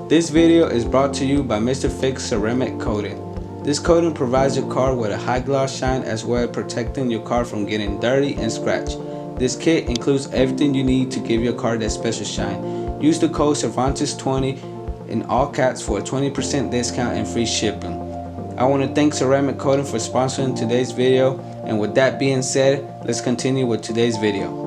This video is brought to you by Mr. Fix Ceramic Coating. This coating provides your car with a high gloss shine as well as protecting your car from getting dirty and scratched. This kit includes everything you need to give your car that special shine. Use the code Cervantes20 in all caps for a 20% discount and free shipping. I want to thank Ceramic Coating for sponsoring today's video, and with that being said, let's continue with today's video.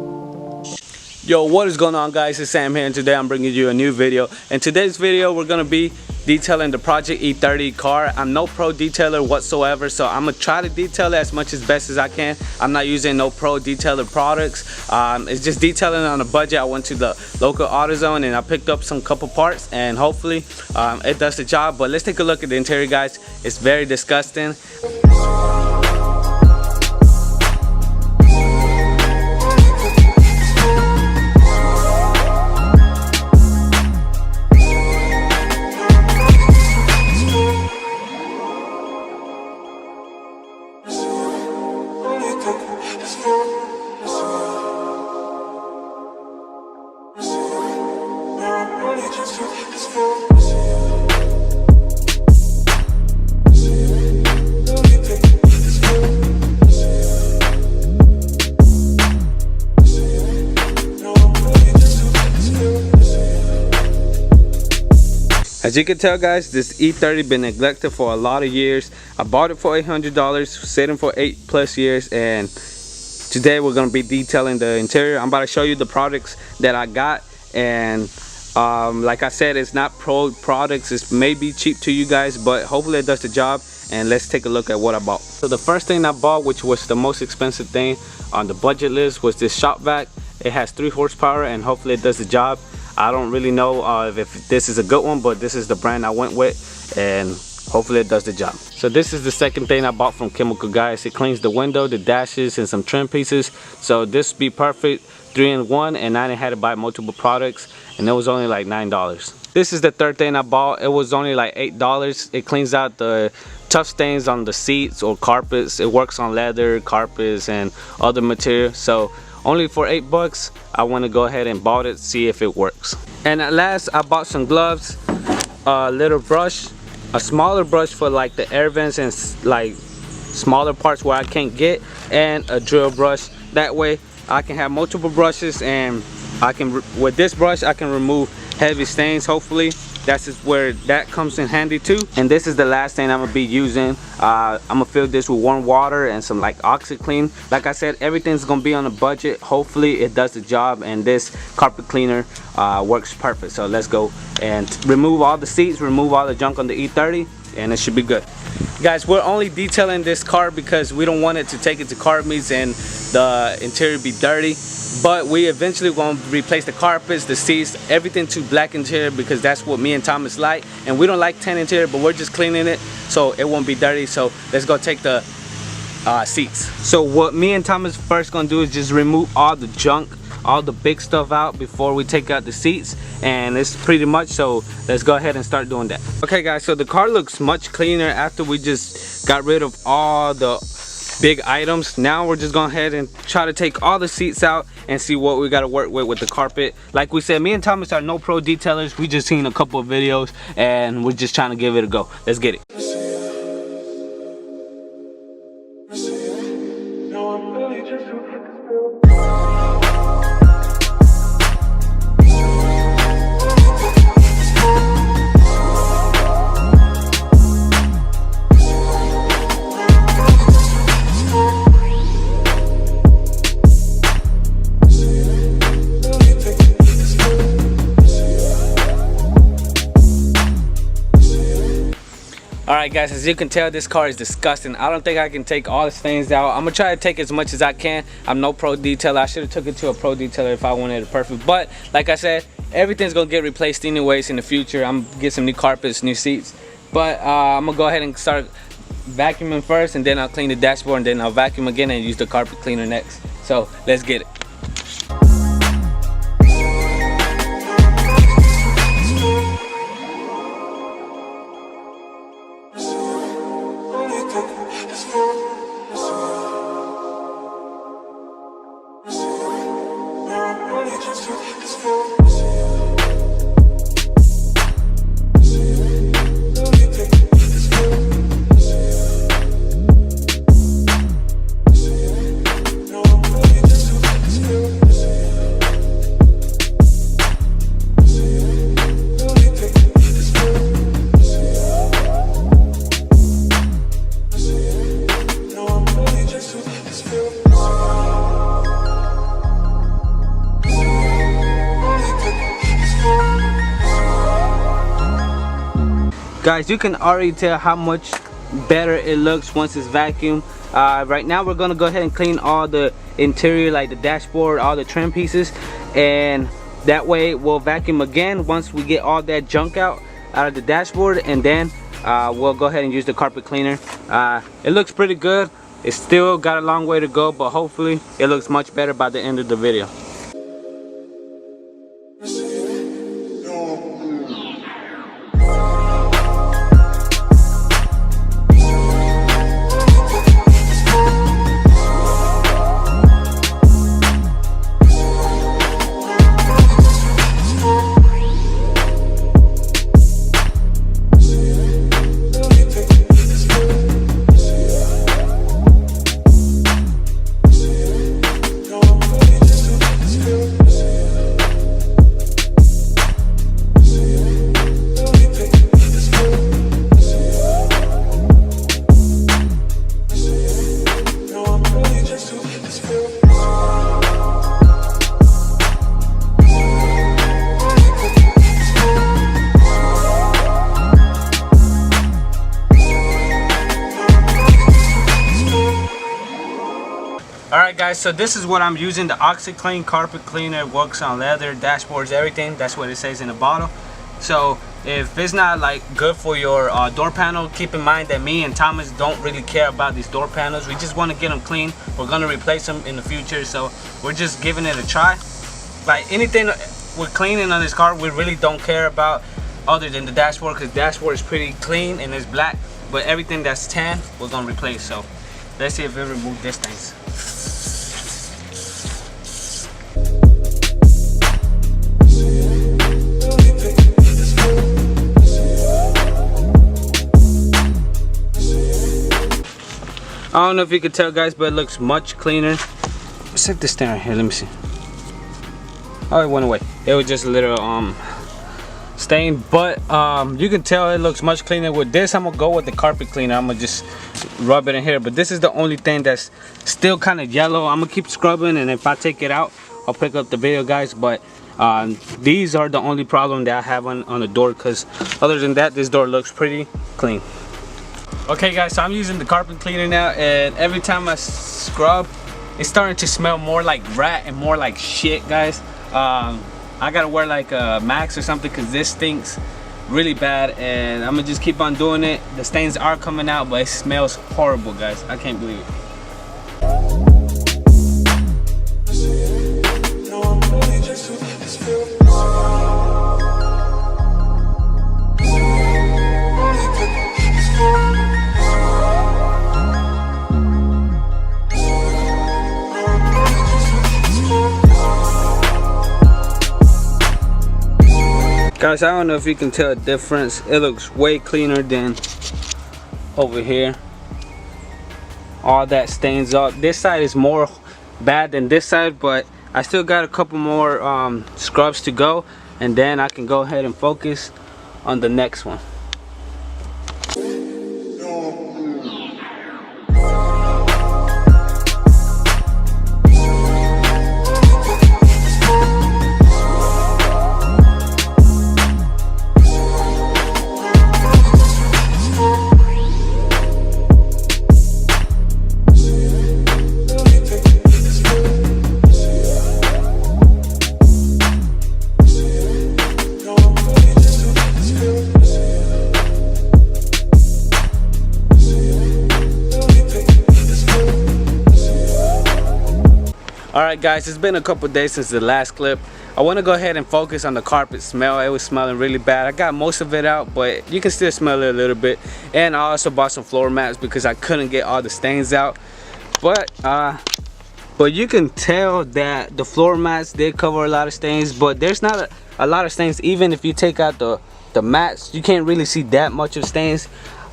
Yo, what is going on, guys? It's Sam here, and today I'm bringing you a new video. In today's video, we're going to be detailing the Project E30 car. I'm no pro detailer whatsoever, so I'm going to try to detail it as much as best as I can. I'm not using no pro detailer products. It's just detailing on a budget. I went to the local AutoZone and I picked up some couple parts, and hopefully it does the job. But let's take a look at the interior, guys. It's very disgusting. As you can tell, guys, this E30 been neglected for a lot of years. I bought it for $800, sitting for 8+ years, and today we're gonna be detailing the interior. I'm about to show you the products that I got, and like I said, it's not pro products. It may be cheap to you guys, but hopefully it does the job. And let's take a look at what I bought. So the first thing I bought, which was the most expensive thing on the budget list, was this shop vac. It has 3 horsepower, and hopefully it does the job. I don't really know if this is a good one, but this is the brand I went with, and hopefully it does the job. So this is the second thing I bought from Chemical Guys. It cleans the window, the dashes, and some trim pieces. So this would be perfect, 3-in-1, and I didn't have to buy multiple products, and it was only like $9. This is the third thing I bought. It was only like $8. It cleans out the tough stains on the seats or carpets. It works on leather, carpets, and other material. So only for $8, I want to go ahead and bought it, see if it works. And at last, I bought some gloves, a little brush, a smaller brush for like the air vents and like smaller parts where I can't get, and a drill brush. That way I can have multiple brushes, and I can, with this brush, I can remove heavy stains. Hopefully that's just where that comes in handy too. And this is the last thing I'm gonna be using. I'm gonna fill this with warm water and some like OxiClean. Like I said, everything's gonna be on a budget. Hopefully it does the job, and this carpet cleaner works perfect. So let's go and remove all the seats, remove all the junk on the E30, and it should be good. Guys, we're only detailing this car because we don't want it to take it to car meets and the interior be dirty. But we eventually going to replace the carpets, the seats, everything to black interior, because that's what me and Thomas like. And we don't like tan interior, but we're just cleaning it so it won't be dirty. So let's go take the seats. So what me and Thomas first going to do is just remove all the junk, all the big stuff out before we take out the seats, and it's pretty much, so let's go ahead and start doing that. Okay guys, so the car looks much cleaner after we just got rid of all the big items. Now we're just going ahead and try to take all the seats out and see what we got to work with the carpet. Like we said, me and Thomas are no pro detailers. We just seen a couple of videos and we're just trying to give it a go. Let's get it. Alright guys, as you can tell, this car is disgusting. I don't think I can take all the stains out. I'm gonna try to take as much as I can. I'm no pro detailer. I should have took it to a pro detailer if I wanted it perfect. But like I said, everything's gonna get replaced anyways in the future. I'm gonna get some new carpets, new seats. But I'm gonna go ahead and start vacuuming first, and then I'll clean the dashboard, and then I'll vacuum again and use the carpet cleaner next. So let's get it. Guys, you can already tell how much better it looks once it's vacuumed. Right now we're gonna go ahead and clean all the interior, like the dashboard, all the trim pieces, and that way we'll vacuum again once we get all that junk out of the dashboard, and then we'll go ahead and use the carpet cleaner. It looks pretty good. It's still got a long way to go, but hopefully it looks much better by the end of the video. Alright guys, so this is what I'm using. The OxiClean carpet cleaner works on leather, dashboards, everything. That's what it says in the bottle. So if it's not like good for your door panel, keep in mind that me and Thomas don't really care about these door panels. We just want to get them clean. We're going to replace them in the future, so we're just giving it a try. Like anything we're cleaning on this car, we really don't care about other than the dashboard, because the dashboard is pretty clean and it's black, but everything that's tan we're going to replace. So let's see if we remove these things. I don't know if you can tell guys, but it looks much cleaner. Set this thing right here, let me see. Oh, it went away. It was just a little stain, but you can tell it looks much cleaner. With this, I'm gonna go with the carpet cleaner. I'm gonna just rub it in here, but this is the only thing that's still kind of yellow. I'm gonna keep scrubbing, and if I take it out, I'll pick up the video guys. But these are the only problem that I have on the door, because other than that, this door looks pretty clean. Okay guys, so I'm using the carpet cleaner now, and every time I scrub, it's starting to smell more like rat and more like shit, guys. I gotta wear like a mask or something, because this stinks really bad, and I'm gonna just keep on doing it. The stains are coming out, but it smells horrible, guys. I can't believe it. Guys, I don't know if you can tell a difference. It looks way cleaner than over here. All that stains up. This side is more bad than this side, but I still got a couple more scrubs to go, and then I can go ahead and focus on the next one. Alright guys, it's been a couple days since the last clip. I want to go ahead and focus on the carpet smell. It was smelling really bad. I got most of it out, but you can still smell it a little bit. And I also bought some floor mats because I couldn't get all the stains out. But you can tell that the floor mats did cover a lot of stains, but there's not a lot of stains. Even if you take out the mats, you can't really see that much of stains.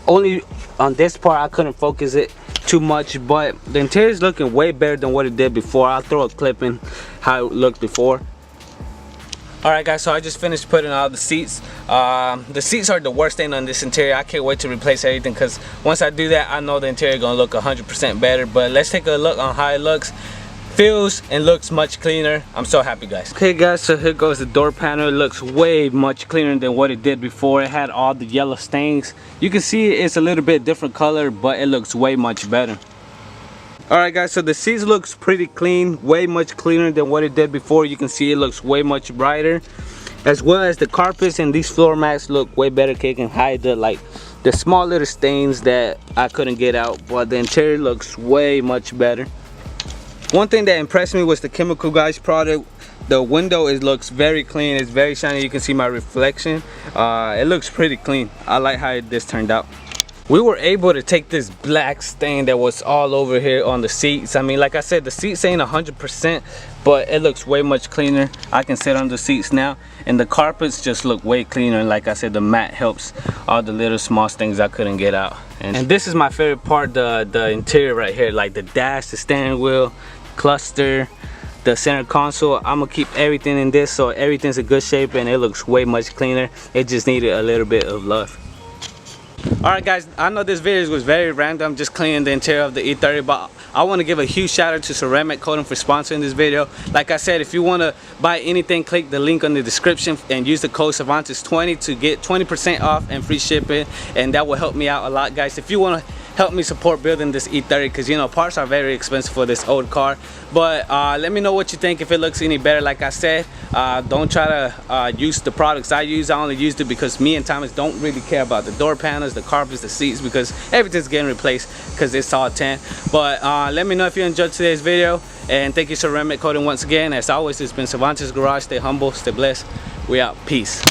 Only on this part I couldn't focus it too much, but the interior is looking way better than what it did before. I'll throw a clip in how it looked before. Alright guys, so I just finished putting all the seats. The seats are the worst thing on this interior. I can't wait to replace everything, because once I do that, I know the interior is going to look 100% better. But let's take a look on how it looks. feels and looks much cleaner. I'm so happy, guys. Okay guys, so here goes the door panel. It looks way much cleaner than what it did before. It had all the yellow stains. You can see it's a little bit different color, but it looks way much better. Alright guys, so the seats looks pretty clean, way much cleaner than what it did before. You can see it looks way much brighter, as well as the carpets and these floor mats look way better. It can hide the small little stains that I couldn't get out, but the interior looks way much better. One thing that impressed me was the Chemical Guys product. The window looks very clean, it's very shiny. You can see my reflection. It looks pretty clean. I like how this turned out. We were able to take this black stain that was all over here on the seats. I mean, like I said, the seats ain't 100%, but it looks way much cleaner. I can sit on the seats now, and the carpets just look way cleaner. And like I said, the mat helps all the little small things I couldn't get out. And this is my favorite part, the interior right here, like the dash, the steering wheel, cluster, the center console. I'm gonna keep everything in this, so everything's in good shape and it looks way much cleaner. It just needed a little bit of love. Alright guys, I know this video was very random, just cleaning the interior of the E30, but I want to give a huge shout out to Ceramic Coating for sponsoring this video. Like I said, if you want to buy anything, click the link on the description and use the code Cervantes20 to get 20% off and free shipping, and that will help me out a lot, guys. If you want to help me support building this E30, because you know parts are very expensive for this old car, but let me know what you think, if it looks any better. Like I said, don't try to use the products I use. I only used it because me and Thomas don't really care about the door panels, the carpets, the seats, because everything's getting replaced because it's all 10. But let me know if you enjoyed today's video, and thank you Ceramic Coating once again. As always, it's been Cervantes Garage. Stay humble, stay blessed. We out. Peace.